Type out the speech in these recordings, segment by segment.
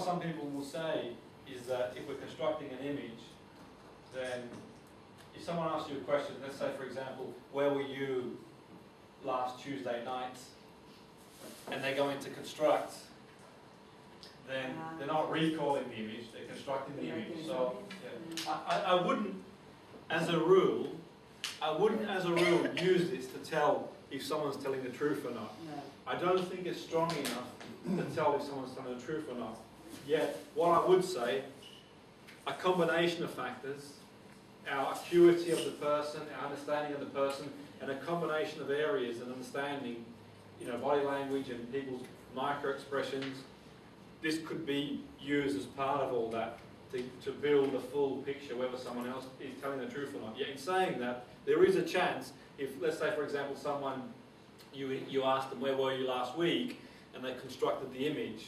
some people will say is that if we're constructing an image, then if someone asks you a question, let's say for example, where were you last Tuesday night, and they're going to construct, then they're not recalling the image, they're constructing the image. So yeah. I wouldn't, as a rule, use this to tell if someone's telling the truth or not. No. I don't think it's strong enough to tell if someone's telling the truth or not. Yet, what I would say, a combination of factors, our acuity of the person, our understanding of the person, and a combination of areas and understanding, body language and people's micro-expressions, this could be used as part of all that to build a full picture whether someone else is telling the truth or not. Yet in saying that, there is a chance, if, let's say for example, someone, you asked them where were you last week, and they constructed the image,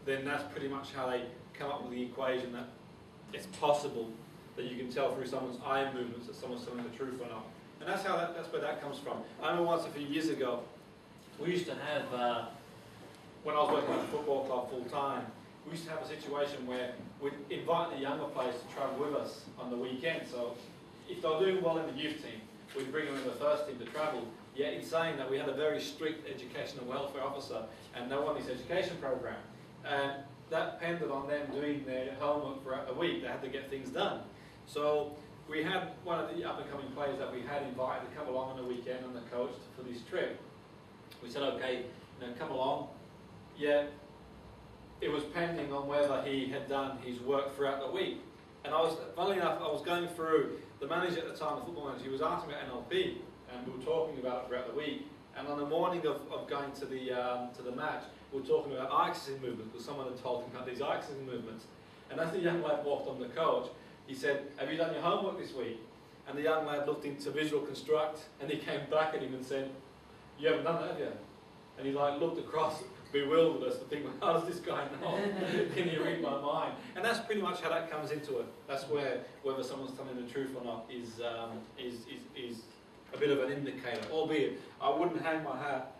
then that's pretty much how they come up with the equation that it's possible that you can tell through someone's eye movements that someone's telling the truth or not. And that's where that comes from. I remember once a few years ago, we used to have, when I was working at a football club full time, we used to have a situation where we'd invite the younger players to travel with us on the weekend. So if they were doing well in the youth team, we'd bring them in the first team to travel. Yet in saying that, we had a very strict educational welfare officer, and they were on this education program. And that depended on them doing their homework throughout the week. They had to get things done. So we had one of the up-and-coming players that we had invited to come along on the weekend on the coach for this trip. We said, okay, come along. Yeah, it was pending on whether he had done his work throughout the week. And funnily enough, I was going through, the manager at the time, the football manager, he was asking about NLP, and we were talking about it throughout the week. And on the morning of going to the match, we were talking about eye-accessing movements, because someone had told him about these eye-accessing movements. And as the young lad walked on the coach, he said, have you done your homework this week? And the young lad looked into Visual Construct, and he came back at him and said, you haven't done that, have you? And he looked across, bewildered us, to think, well, how does this guy know? Can he read my mind? And that's pretty much how that comes into it. That's where whether someone's telling the truth or not is a bit of an indicator. Albeit, I wouldn't hang my hat